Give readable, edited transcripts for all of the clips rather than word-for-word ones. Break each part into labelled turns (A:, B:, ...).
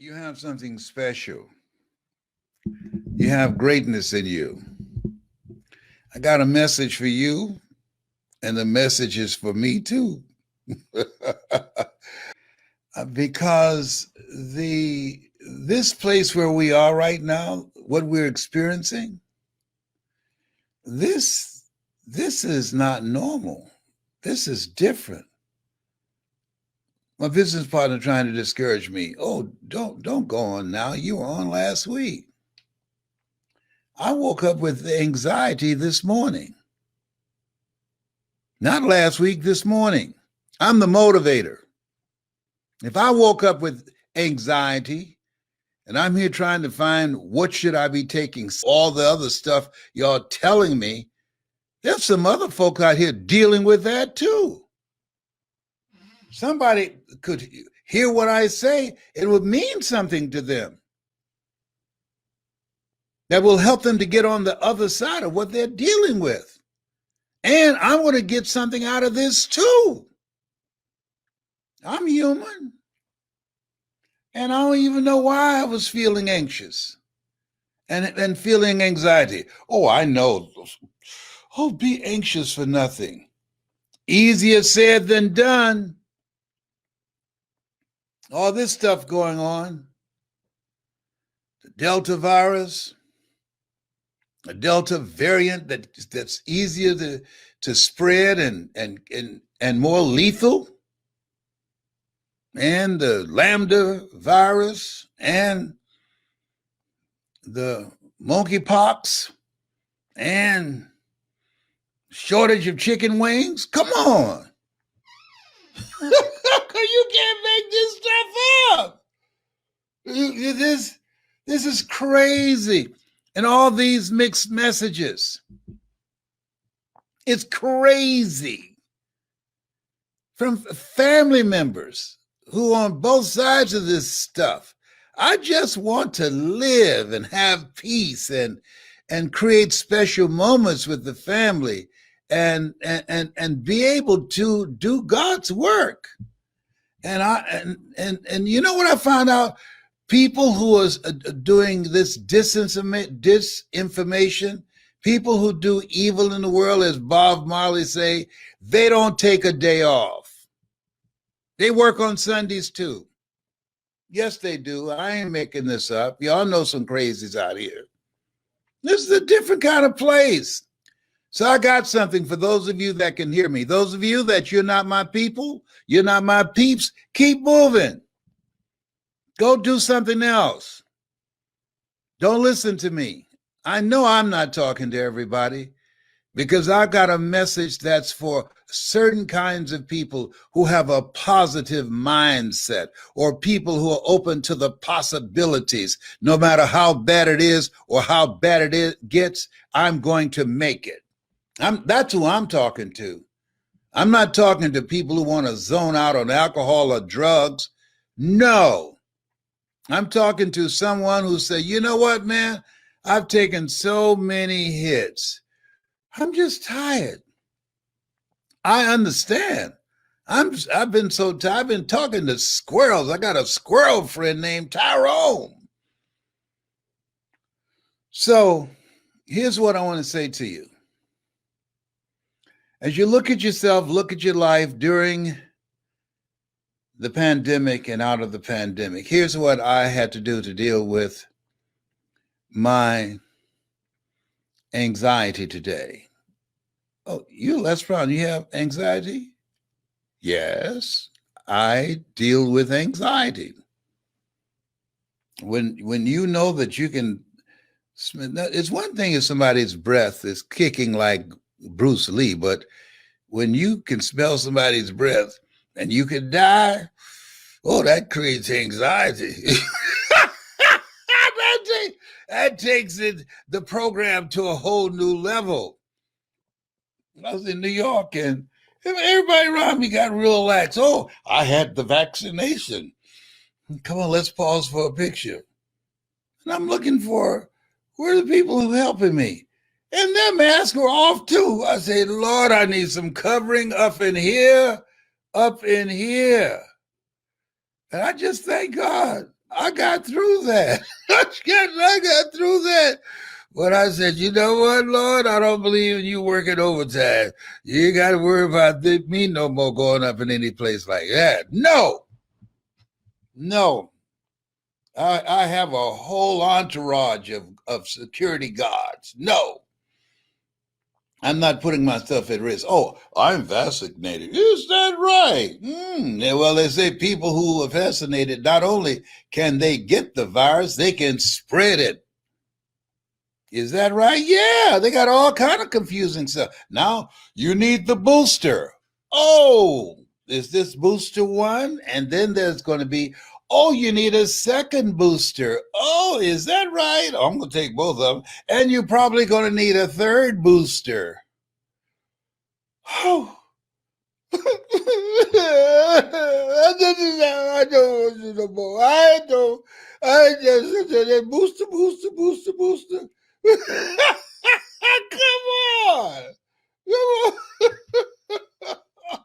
A: You have something special. You have greatness in you. I got a message for you, and the message is for me too. Because the this place where we are right now, what we're experiencing, this this is not normal. This is different. My business partner trying to discourage me. Oh, don't go on now. You were on last week. I woke up with anxiety this morning. Not last week, this morning. I'm the motivator. If I woke up with anxiety and I'm here trying to find what should I be taking, all the other stuff y'all telling me, there's some other folk out here dealing with that too. Somebody could hear what I say, it would mean something to them that will help them to get on the other side of what they're dealing with. And I'm going to get something out of this too. I'm human. And I don't even know why I was feeling anxious and feeling anxiety. Oh, I know. Oh, be anxious for nothing. Easier said than done. All this stuff going on. The Delta virus, a Delta variant that's easier to spread and more lethal. And the Lambda virus and the monkeypox and shortage of chicken wings. Come on. You can't make this stuff up. This is crazy. And all these mixed messages. It's crazy. From family members who are on both sides of this stuff. I just want to live and have peace and create special moments with the family and be able to do God's work. And you know what I found out? People who are doing this disinformation, people who do evil in the world, as Bob Marley say, they don't take a day off. They work on Sundays too. Yes, they do. I ain't making this up. Y'all know some crazies out here. This is a different kind of place. So I got something for those of you that can hear me. Those of you that you're not my people, you're not my peeps, keep moving. Go do something else. Don't listen to me. I know I'm not talking to everybody because I've got a message that's for certain kinds of people who have a positive mindset or people who are open to the possibilities. No matter how bad it is or how bad it gets, I'm going to make it. That's who I'm talking to. I'm not talking to people who want to zone out on alcohol or drugs. No. I'm talking to someone who said, you know what, man? I've taken so many hits. I'm just tired. I understand. I've been so tired. I've been talking to squirrels. I got a squirrel friend named Tyrone. So here's what I want to say to you. As you look at yourself, look at your life during the pandemic and out of the pandemic, here's what I had to do to deal with my anxiety today. Oh, you, Les Brown, you have anxiety? Yes, I deal with anxiety. When you know that you can, it's one thing if somebody's breath is kicking like Bruce Lee, but when you can smell somebody's breath and you could die, oh, that creates anxiety. that takes the program to a whole new level. I was in New York and everybody around me got real lax. Oh, I had the vaccination. Come on, let's pause for a picture. And I'm looking for, where are the people who are helping me? And their masks were off too. I said, Lord, I need some covering up in here. And I just thank God I got through that. I got through that. But I said, you know what, Lord? I don't believe in you working overtime. You ain't got to worry about me no more going up in any place like that. No, no. I have a whole entourage of security guards. No, I'm not putting myself at risk. Oh, I'm vaccinated. Is that right? Well, they say people who are vaccinated, not only can they get the virus, they can spread it. Is that right? Yeah, they got all kind of confusing stuff. Now you need the booster. Oh, is this booster one? And then there's going to be, oh, you need a second booster. Oh, is that right? Oh, I'm going to take both of them. And you're probably going to need a third booster. Oh. I don't no more. I just booster, booster, booster, booster. Come on. Come on.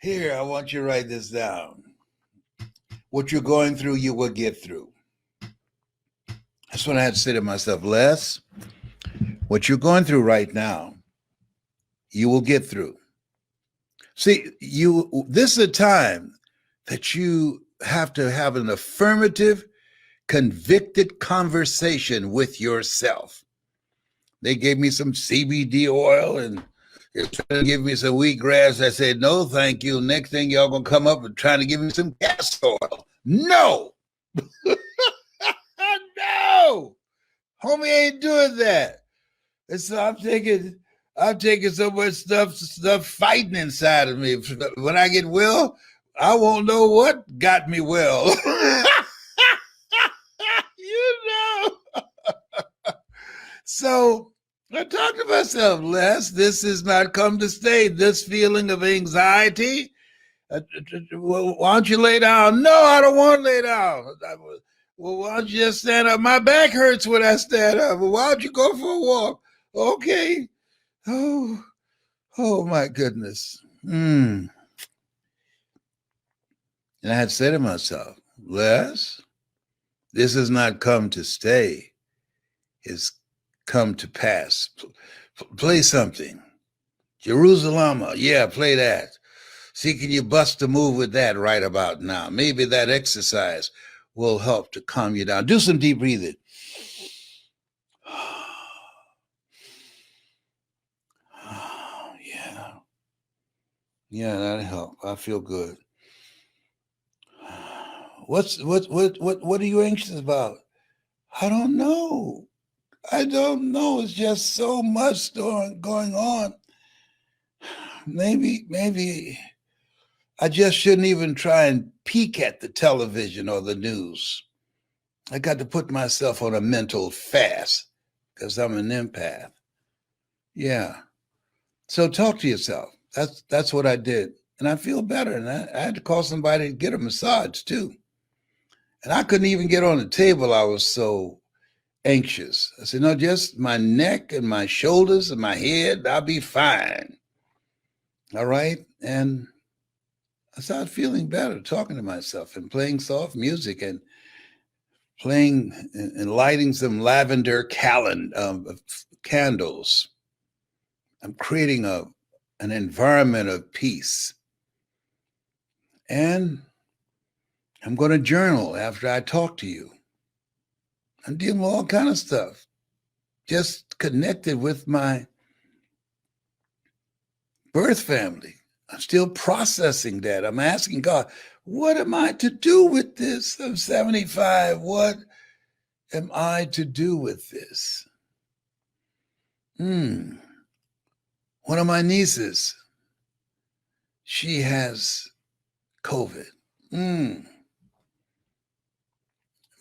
A: Here, I want you to write this down. What you're going through, you will get through. That's what I had to say to myself. Les, what you're going through right now, you will get through. See, this is a time that you have to have an affirmative, convicted conversation with yourself. They gave me some CBD oil and they're trying to give me some wheatgrass. I said, no, thank you. Next thing y'all gonna come up and trying to give me some gas oil. No. No. Homie ain't doing that. I'm taking so much stuff fighting inside of me. When I get well, I won't know what got me well. You know. So I talk to myself, Les, this has not come to stay. This feeling of anxiety, why don't you lay down? No, I don't want to lay down. Well, why don't you just stand up? My back hurts when I stand up. Well, why don't you go for a walk? Okay. Oh my goodness. And I had said to myself, Les, this has not come to stay. It's come to pass. Play something. Jerusalem, yeah, play that. See, can you bust a move with that right about now? Maybe that exercise will help to calm you down. Do some deep breathing. Yeah, that'll help. I feel good. What are you anxious about? I don't know. It's just so much going on. Maybe I just shouldn't even try and peek at the television or the news. I got to put myself on a mental fast because I'm an empath. Yeah. So talk to yourself. That's what I did. And I feel better. And I had to call somebody to get a massage too. And I couldn't even get on the table. I was so anxious. I said, no, just my neck and my shoulders and my head, I'll be fine. All right. And I started feeling better talking to myself and playing soft music and playing and lighting some lavender candles. I'm creating an environment of peace. And I'm going to journal after I talk to you. I'm dealing with all kind of stuff. Just connected with my birth family. I'm still processing that. I'm asking God, what am I to do with this? I'm 75. What am I to do with this? One of my nieces, she has COVID.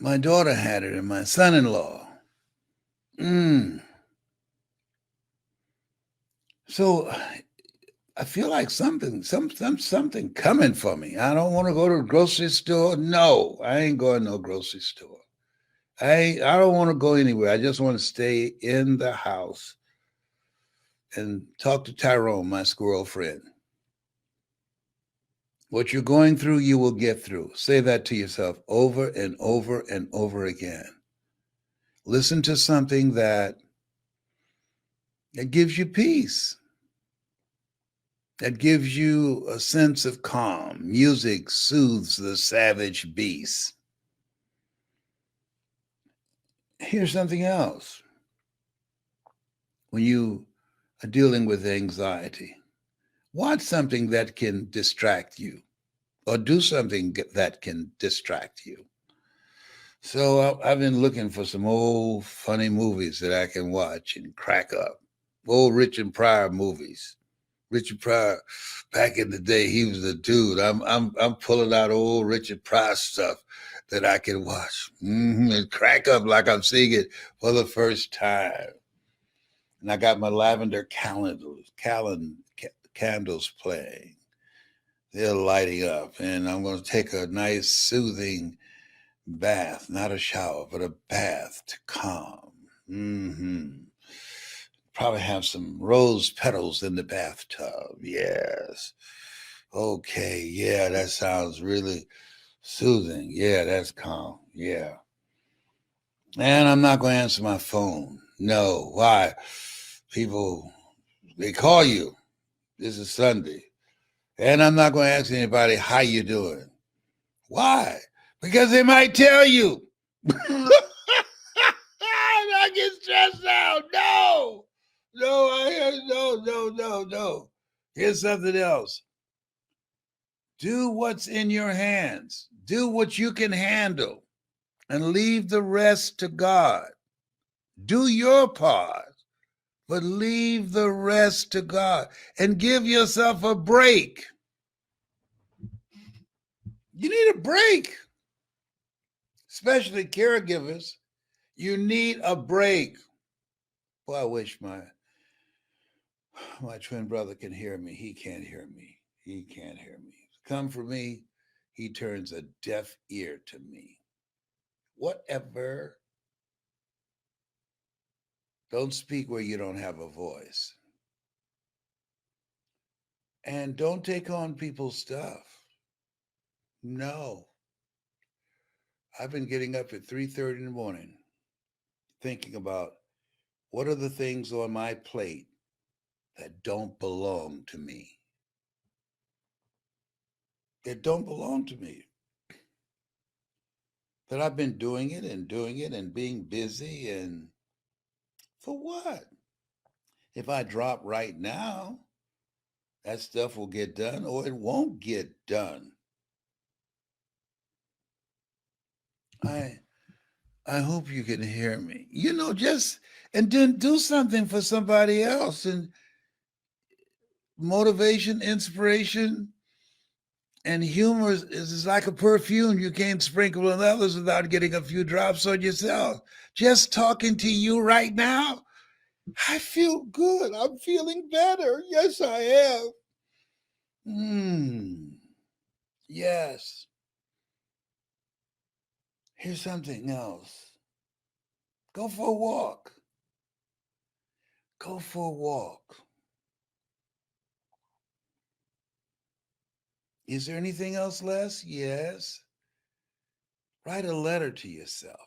A: My daughter had it and my son-in-law. So I feel like something coming for me. I don't want to go to the grocery store. No, I ain't going to no grocery store. I don't want to go anywhere. I just want to stay in the house and talk to Tyrone, my squirrel friend. What you're going through, you will get through. Say that to yourself over and over and over again. Listen to something that gives you peace, that gives you a sense of calm. Music soothes the savage beast. Here's something else. When you are dealing with anxiety, watch something that can distract you or do something that can distract you. So I've been looking for some old funny movies that I can watch and crack up. Old Richard Pryor movies. Richard Pryor, back in the day, he was a dude. I'm pulling out old Richard Pryor stuff that I can watch and crack up like I'm seeing it for the first time. And I got my lavender candles playing. They're lighting up, and I'm going to take a nice soothing bath, not a shower, but a bath to calm. Probably have some rose petals in the bathtub. Yes. Okay. Yeah, that sounds really soothing. Yeah, that's calm. Yeah. And I'm not going to answer my phone. No. Why? People, they call you. This is Sunday. And I'm not going to ask anybody how you doing. Why? Because they might tell you. I get stressed out. No. No. Here's something else. Do what's in your hands. Do what you can handle and leave the rest to God. Do your part, but leave the rest to God and give yourself a break. You need a break, especially caregivers. You need a break. Boy, I wish my twin brother can hear me. He can't hear me. He can't hear me. Come for me, he turns a deaf ear to me. Whatever. Don't speak where you don't have a voice. And don't take on people's stuff. No. I've been getting up at 3:30 in the morning thinking about what are the things on my plate that don't belong to me. That don't belong to me. That I've been doing it and being busy, and for what? If I drop right now, that stuff will get done or it won't get done. I hope you can hear me. Just and then do something for somebody else. And motivation, inspiration, and humor is like a perfume. You can't sprinkle on others without getting a few drops on yourself. Just talking to you right now, I feel good. I'm feeling better. Yes, I am. Yes. Here's something else. Go for a walk. Go for a walk. Is there anything else, Les? Yes. Write a letter to yourself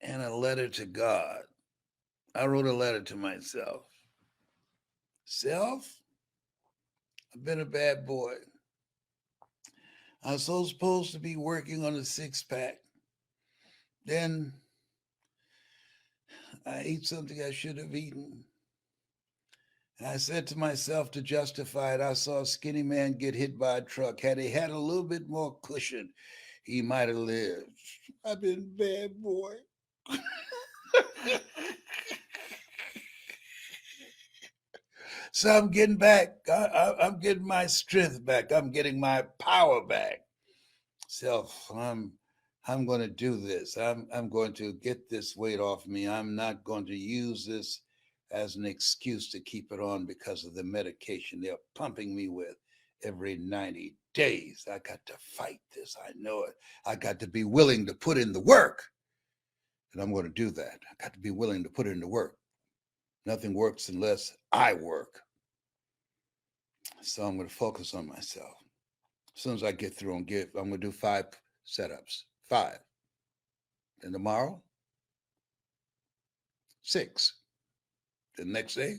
A: and a letter to God. I wrote a letter to myself. Self, I've been a bad boy. I was so supposed to be working on a six-pack. Then I ate something I should have eaten. And I said to myself to justify it, I saw a skinny man get hit by a truck. Had he had a little bit more cushion, he might have lived. I've been a bad boy. So I'm getting back. I'm getting my strength back. I'm getting my power back. Self, I'm going to do this. I'm going to get this weight off me. I'm not going to use this as an excuse to keep it on because of the medication they're pumping me with every 90 days. I got to fight this. I know it. I got to be willing to put in the work. And I'm going to do that. I got to be willing to put in the work. Nothing works unless I work. So I'm going to focus on myself. As soon as I get through and I'm going to do 5 setups. 5. Then tomorrow, 6. The next day,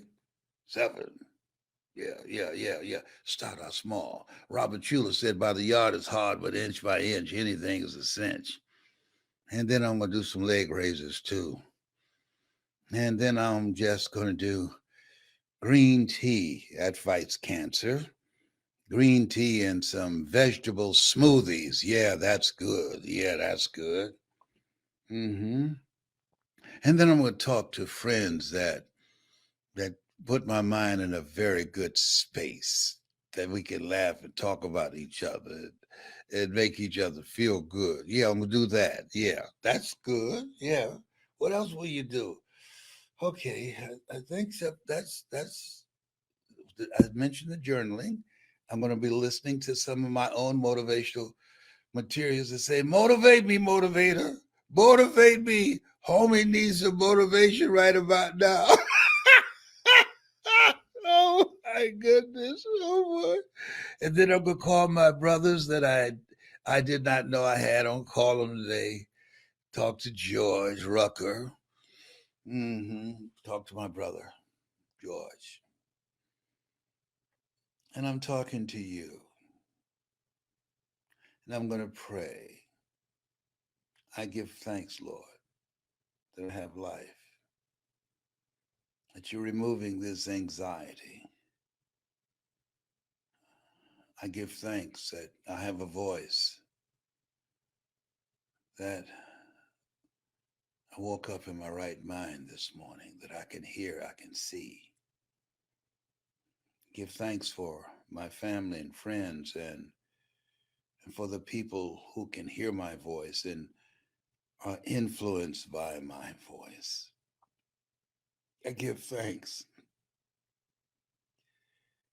A: 7. Yeah. Start out small. Robert Schuller said, by the yard is hard, but inch by inch, anything is a cinch. And then I'm going to do some leg raises too. And then I'm just going to do green tea that fights cancer. Green tea and some vegetable smoothies. Yeah, that's good. Mm-hmm. And then I'm going to talk to friends that put my mind in a very good space, that we can laugh and talk about each other and make each other feel good. Yeah, I'm gonna do that. Yeah, that's good. Yeah. What else will you do? Okay, I think so. That's. I mentioned the journaling. I'm gonna be listening to some of my own motivational materials that say, "Motivate me, motivator. Motivate me. Homie needs some motivation right about now." Oh my goodness. Oh boy. And then I'm gonna call my brothers that I did not know I had on. Call them today. Talk to George Rucker. Talk to my brother, George. And I'm talking to you. And I'm gonna pray. I give thanks, Lord, that I have life. That you're removing this anxiety. I give thanks that I have a voice, that I woke up in my right mind this morning, that I can hear, I can see. Give thanks for my family and friends and for the people who can hear my voice and are influenced by my voice. I give thanks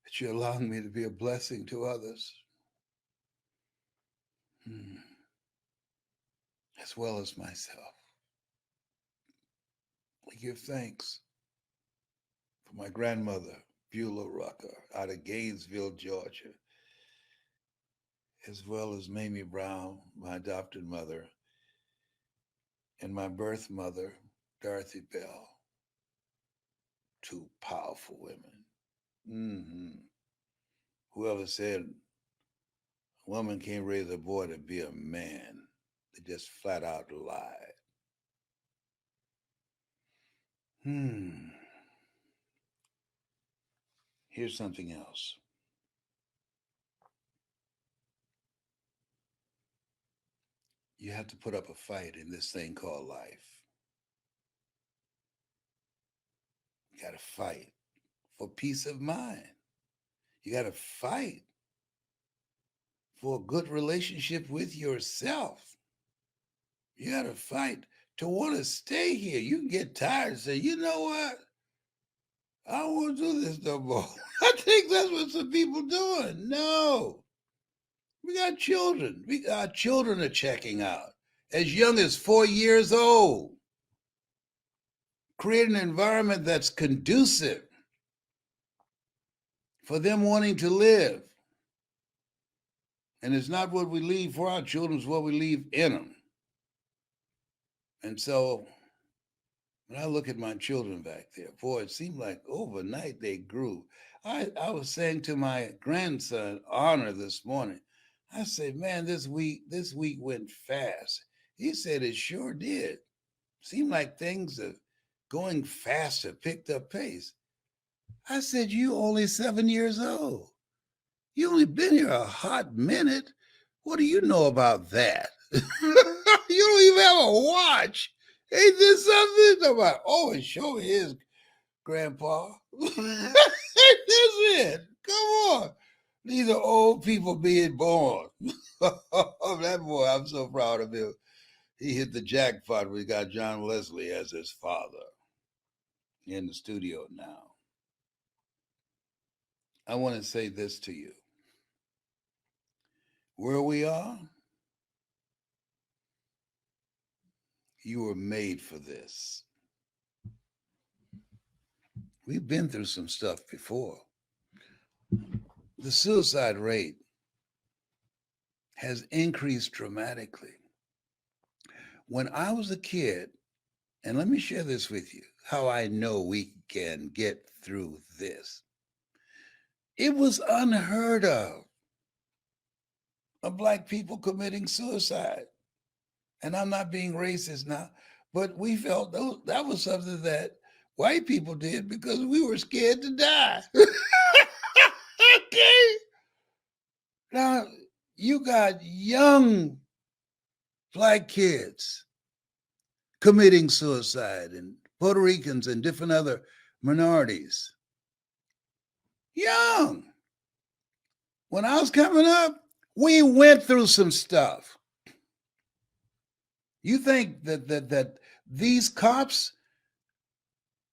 A: that you're allowing me to be a blessing to others, as well as myself. I give thanks for my grandmother, Beulah Rucker, out of Gainesville, Georgia, as well as Mamie Brown, my adopted mother, and my birth mother, Dorothy Bell. 2 powerful women. Whoever said a woman can't raise a boy to be a man, they just flat out lied. Here's something else. You have to put up a fight in this thing called life. You got to fight for peace of mind. You got to fight for a good relationship with yourself. You got to fight to want to stay here. You can get tired and say, you know what? I don't want to do this no more. I think that's what some people doing. No. We got children. Our children are checking out as young as 4 years old. Create an environment that's conducive for them wanting to live. And it's not what we leave for our children, it's what we leave in them. And so when I look at my children back there, boy, it seemed like overnight they grew. I was saying to my grandson, Honor, this morning, I said, man, this week went fast. He said it sure did. Seemed like things are going faster, picked up pace. I said, you only 7 years old. You only been here a hot minute. What do you know about that? You don't even have a watch. Ain't this something? About, oh, and show his grandpa. That's it. Come on. These are old people being born. That boy, I'm so proud of him. He hit the jackpot. We got John Leslie as his father in the studio now. I want to say this to you. Where we are, you were made for this. We've been through some stuff before. the suicide rate has increased dramatically. When I was a kid, and let me share this with you, how I know we can get through this. It was unheard of Black people committing suicide. And I'm not being racist now, but we felt that was something that white people did because we were scared to die. Okay. Now, you got young Black kids committing suicide, and Puerto Ricans and different other minorities. Young. When I was coming up, we went through some stuff. You think that these cops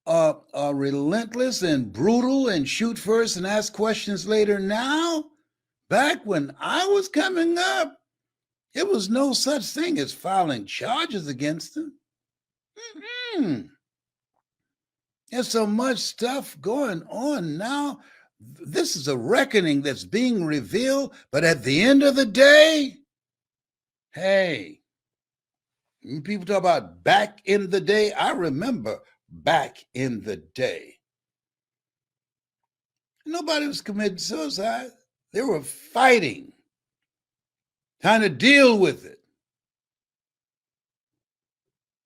A: are relentless and brutal and shoot first and ask questions later? Now, back when I was coming up, it was no such thing as filing charges against them. There's so much stuff going on now. This is a reckoning that's being revealed, but at the end of the day, hey, people talk about back in the day. I remember back in the day. Nobody was committing suicide. They were fighting, trying to deal with it.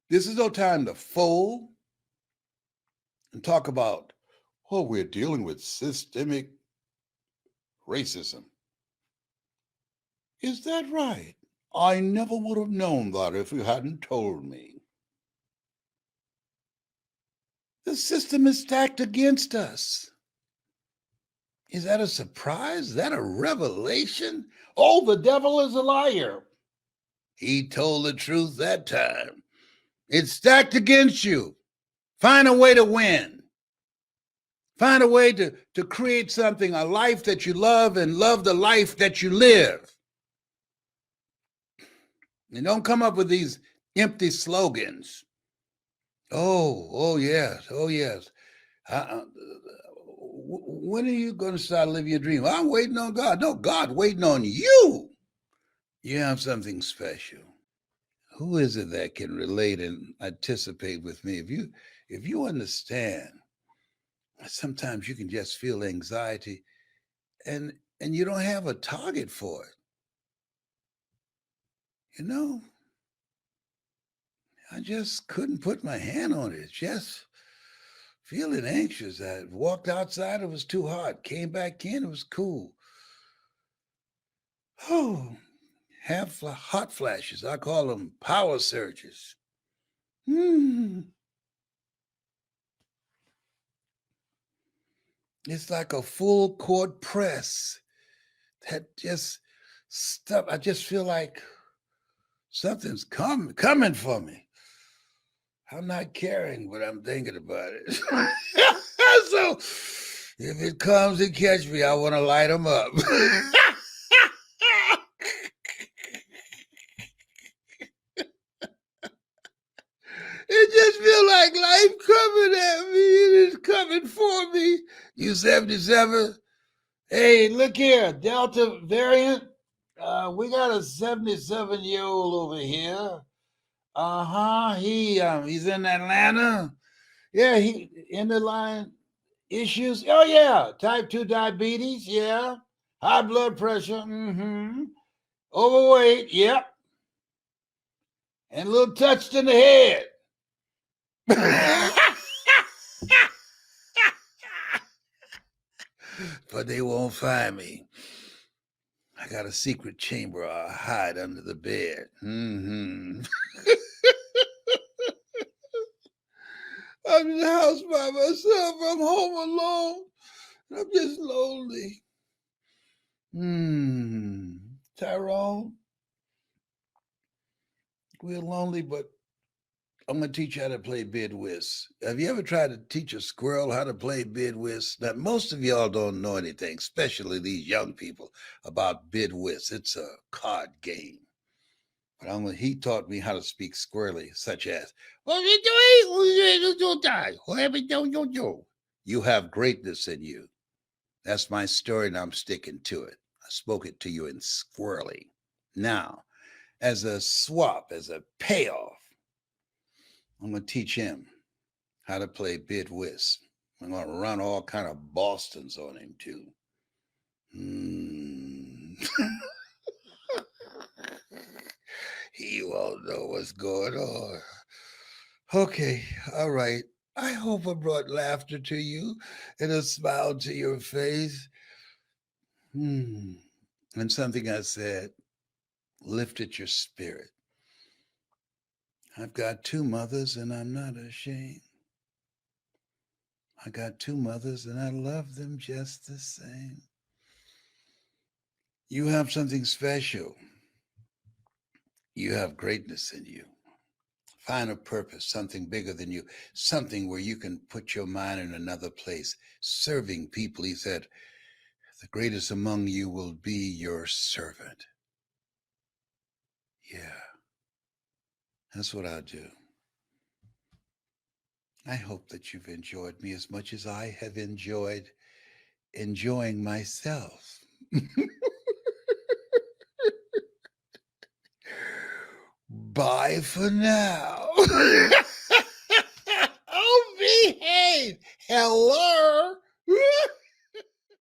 A: This is no time to fold and talk about, oh, we're dealing with systemic racism. Is that right? I never would have known that if you hadn't told me. The system is stacked against us. Is that a surprise? Is that a revelation? Oh, the devil is a liar. He told the truth that time. It's stacked against you. Find a way to win. Find a way to create something, a life that you love and love the life that you live. And don't come up with these empty slogans. Oh yes, oh yes. When are you going to start living your dream? I'm waiting on God. No, God waiting on you. You have something special. Who is it that can relate and anticipate with me? If you understand, sometimes you can just feel anxiety and you don't have a target for it. You know, I just couldn't put my hand on it. Just feeling anxious. I walked outside, it was too hot. Came back in, it was cool. Oh, have hot flashes. I call them power surges. It's like a full court press that just stuff. I just feel like something's coming for me. I'm not caring, but I'm thinking about it. So if it comes and catch me, I want to light them up. It just feels like life coming at me. It is coming for me. You 77? Hey, look here, Delta variant. We got a 77-year-old over here. He's in Atlanta. Yeah, he in the line issues. Oh yeah, type 2 diabetes. Yeah, high blood pressure. Overweight. Yep, and a little touched in the head. But they won't find me. I got a secret chamber I hide under the bed. I'm in the house by myself. I'm home alone. I'm just lonely. Tyrone, we're lonely, but I'm going to teach you how to play bid whist. Have you ever tried to teach a squirrel how to play bid whist? Now, most of y'all don't know anything, especially these young people, about bid whist. It's a card game. But he taught me how to speak squirrely, such as, you have greatness in you. That's my story, and I'm sticking to it. I spoke it to you in squirrely. Now, as a swap, as a payoff, I'm going to teach him how to play bid whist. I'm going to run all kind of Bostons on him, too. He won't know what's going on. Okay, all right. I hope I brought laughter to you and a smile to your face. And something I said lifted your spirit. I've got two mothers and I'm not ashamed. I got two mothers and I love them just the same. You have something special. You have greatness in you. Find a purpose, something bigger than you, something where you can put your mind in another place. Serving people, he said, the greatest among you will be your servant. Yeah, that's what I'll do. I hope that you've enjoyed me as much as I have enjoyed enjoying myself. Bye for now. Oh, behave. Hello.